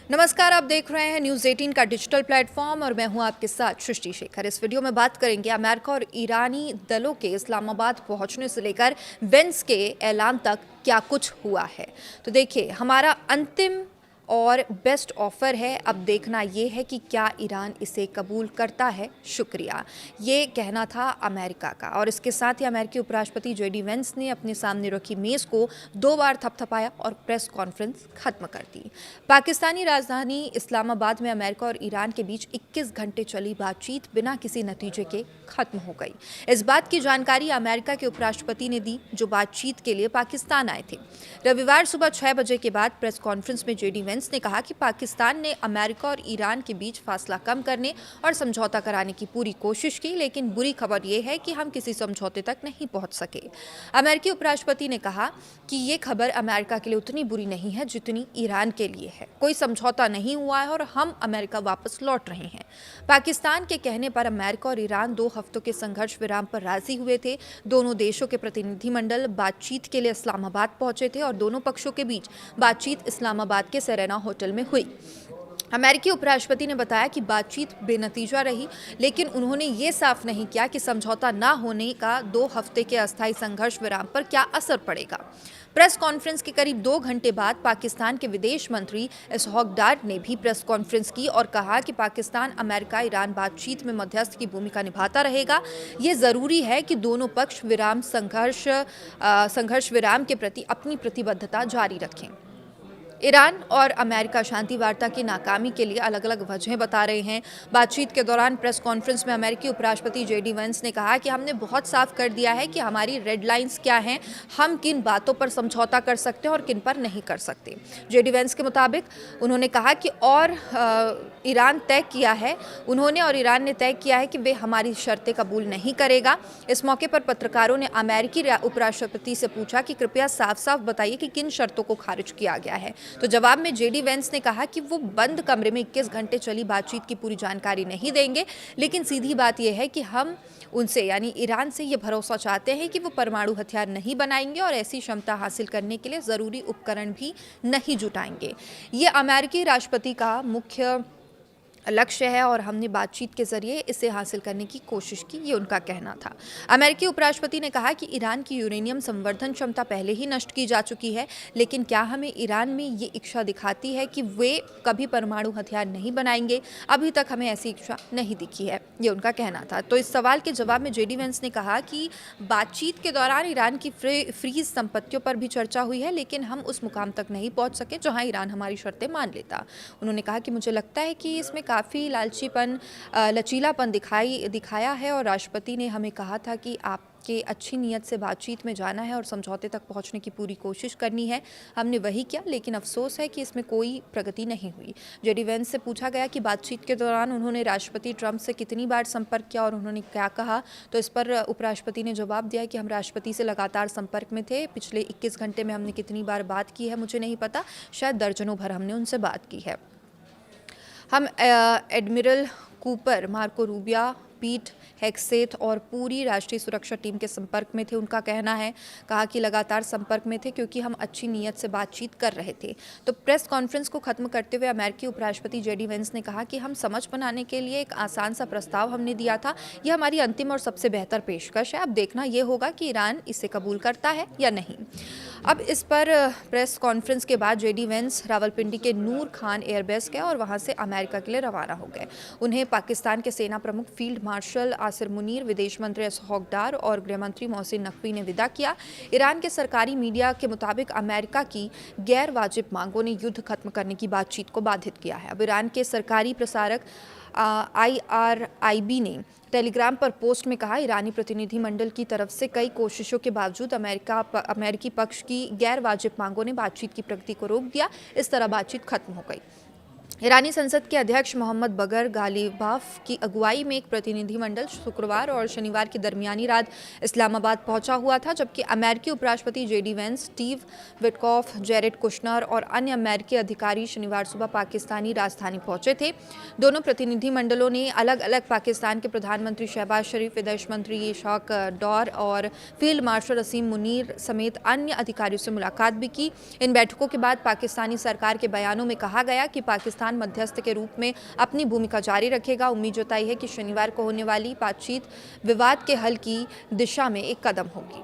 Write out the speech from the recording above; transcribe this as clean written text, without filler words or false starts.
नमस्कार, आप देख रहे हैं न्यूज़ 18 का डिजिटल प्लेटफॉर्म और मैं हूं आपके साथ सृष्टि शेखर। इस वीडियो में बात करेंगे अमेरिका और ईरानी दलों के इस्लामाबाद पहुंचने से लेकर वेंस के ऐलान तक क्या कुछ हुआ है। तो देखिए, हमारा अंतिम और बेस्ट ऑफर है। अब देखना ये है कि क्या ईरान इसे कबूल करता है। शुक्रिया, ये कहना था अमेरिका का। और इसके साथ ही अमेरिकी उपराष्ट्रपति जेडी वेंस ने अपने सामने रखी मेज़ को 2 बार थपथपाया और प्रेस कॉन्फ्रेंस खत्म कर दी। पाकिस्तानी राजधानी इस्लामाबाद में अमेरिका और ईरान के बीच 21 घंटे चली बातचीत बिना किसी नतीजे के खत्म हो गई। इस बात की जानकारी अमेरिका के उपराष्ट्रपति ने दी, जो बातचीत के लिए पाकिस्तान आए थे। रविवार सुबह 6 बजे के बाद प्रेस कॉन्फ्रेंस में जेडी वेंस ने कहा कि पाकिस्तान ने अमेरिका और ईरान के बीच फासला कम करने और समझौता कराने की पूरी कोशिश की, लेकिन बुरी खबर यह है कि हम किसी समझौते तक नहीं पहुंच सके। अमेरिकी उपराष्ट्रपति ने कहा कि ये खबर अमेरिका के लिए उतनी बुरी नहीं है जितनी ईरान के लिए है। कोई समझौता नहीं हुआ है और हम अमेरिका वापस लौट रहे हैं। पाकिस्तान के कहने पर अमेरिका और ईरान 2 हफ्तों के संघर्ष विराम पर राजी हुए थे। दोनों देशों के प्रतिनिधिमंडल बातचीत के लिए इस्लामाबाद पहुंचे थे और दोनों पक्षों के बीच बातचीत इस्लामाबाद के सेरेना होटल में हुई। अमेरिकी उपराष्ट्रपति ने बताया कि बातचीत बेनतीजा रही, लेकिन उन्होंने ये साफ नहीं किया कि समझौता न होने का 2 हफ्ते के अस्थायी संघर्ष विराम पर क्या असर पड़ेगा। प्रेस कॉन्फ्रेंस के करीब 2 घंटे बाद पाकिस्तान के विदेश मंत्री इसहाक डार ने भी प्रेस कॉन्फ्रेंस की और कहा कि पाकिस्तान अमेरिका ईरान बातचीत में मध्यस्थ की भूमिका निभाता रहेगा। ये जरूरी है कि दोनों पक्ष संघर्ष विराम के प्रति अपनी प्रतिबद्धता जारी रखें। ईरान और अमेरिका शांति वार्ता की नाकामी के लिए अलग अलग वजहें बता रहे हैं। बातचीत के दौरान प्रेस कॉन्फ्रेंस में अमेरिकी उपराष्ट्रपति जेडी वेंस ने कहा कि हमने बहुत साफ कर दिया है कि हमारी रेड लाइंस क्या हैं, हम किन बातों पर समझौता कर सकते हैं और किन पर नहीं कर सकते। जेडी वेंस के मुताबिक उन्होंने कहा कि ईरान और ईरान ने तय किया है कि वे हमारी शर्तें कबूल नहीं करेगा। इस मौके पर पत्रकारों ने अमेरिकी उपराष्ट्रपति से पूछा कि कृपया साफ साफ बताइए कि किन शर्तों को खारिज किया गया है। तो जवाब में जेडी वेंस ने कहा कि वो बंद कमरे में 21 घंटे चली बातचीत की पूरी जानकारी नहीं देंगे, लेकिन सीधी बात यह है कि हम उनसे यानी ईरान से ये भरोसा चाहते हैं कि वो परमाणु हथियार नहीं बनाएंगे और ऐसी क्षमता हासिल करने के लिए ज़रूरी उपकरण भी नहीं जुटाएंगे। ये अमेरिकी राष्ट्रपति का मुख्य लक्ष्य है और हमने बातचीत के जरिए इसे हासिल करने की कोशिश की, ये उनका कहना था। अमेरिकी उपराष्ट्रपति ने कहा कि ईरान की यूरेनियम संवर्धन क्षमता पहले ही नष्ट की जा चुकी है, लेकिन क्या हमें ईरान में ये इच्छा दिखाती है कि वे कभी परमाणु हथियार नहीं बनाएंगे? अभी तक हमें ऐसी इच्छा नहीं दिखी है, ये उनका कहना था। तो इस सवाल के जवाब में जेडी वेंस ने कहा कि बातचीत के दौरान ईरान की फ्रीज संपत्तियों पर भी चर्चा हुई है, लेकिन हम उस मुकाम तक नहीं पहुंच सके जहां ईरान हमारी शर्तें मान लेता। उन्होंने कहा कि मुझे लगता है कि इसमें काफ़ी लचीलापन दिखाया है और राष्ट्रपति ने हमें कहा था कि आपके अच्छी नीयत से बातचीत में जाना है और समझौते तक पहुंचने की पूरी कोशिश करनी है। हमने वही किया, लेकिन अफसोस है कि इसमें कोई प्रगति नहीं हुई। जेडी वेंस से पूछा गया कि बातचीत के दौरान उन्होंने राष्ट्रपति ट्रंप से कितनी बार संपर्क किया और उन्होंने क्या कहा, तो इस पर उपराष्ट्रपति ने जवाब दिया कि हम राष्ट्रपति से लगातार संपर्क में थे। पिछले 21 घंटे में हमने कितनी बार बात की है मुझे नहीं पता, शायद दर्जनों भर हमने उनसे बात की है। हम admiral Cooper, Marco Rubio, Pete Hegseth और पूरी राष्ट्रीय सुरक्षा टीम के संपर्क में थे, उनका कहना है। कहा कि लगातार संपर्क में थे क्योंकि हम अच्छी नीयत से बातचीत कर रहे थे। तो प्रेस कॉन्फ्रेंस को खत्म करते हुए अमेरिकी उपराष्ट्रपति जेडी वेंस ने कहा कि हम समझ बनाने के लिए एक आसान सा प्रस्ताव हमने दिया था। यह हमारी अंतिम और सबसे बेहतर पेशकश है। अब देखना यह होगा कि ईरान इसे कबूल करता है या नहीं। अब इस पर प्रेस कॉन्फ्रेंस के बाद जेडी वेंस रावलपिंडी के नूर खान एयरबेस गए और वहां से अमेरिका के लिए रवाना हो गए। उन्हें पाकिस्तान के सेना प्रमुख फील्ड मार्शल आसिर मुनीर, विदेश मंत्री इसहाक डार और गृह मंत्री मोहसिन नकवी ने विदा किया। ईरान के सरकारी मीडिया के मुताबिक अमेरिका की गैर वाजिब मांगों ने युद्ध खत्म करने की बातचीत को बाधित किया है। अब ईरान के सरकारी प्रसारक IRIB ने टेलीग्राम पर पोस्ट में कहा, ईरानी प्रतिनिधिमंडल की तरफ से कई कोशिशों के बावजूद अमेरिकी पक्ष की गैर वाजिब मांगों ने बातचीत की प्रगति को रोक दिया। इस तरह बातचीत खत्म हो गई। ईरानी संसद के अध्यक्ष मोहम्मद बगर गालिबाफ की अगुवाई में एक प्रतिनिधिमंडल शुक्रवार और शनिवार की दरमियानी रात इस्लामाबाद पहुंचा हुआ था, जबकि अमेरिकी उपराष्ट्रपति JD Vance, Steve Witkoff, Jared Kushner और अन्य अमेरिकी अधिकारी शनिवार सुबह पाकिस्तानी राजधानी पहुंचे थे। दोनों प्रतिनिधिमंडलों ने अलग अलग पाकिस्तान के प्रधानमंत्री शहबाज शरीफ, विदेश मंत्री इशाक डार और फील्ड मार्शल असीम मुनीर समेत अन्य अधिकारियों से मुलाकात भी की। इन बैठकों के बाद पाकिस्तानी सरकार के बयानों में कहा गया कि पाकिस्तान मध्यस्थ के रूप में अपनी भूमिका जारी रखेगा। उम्मीद जताई है कि शनिवार को होने वाली बातचीत विवाद के हल की दिशा में एक कदम होगी।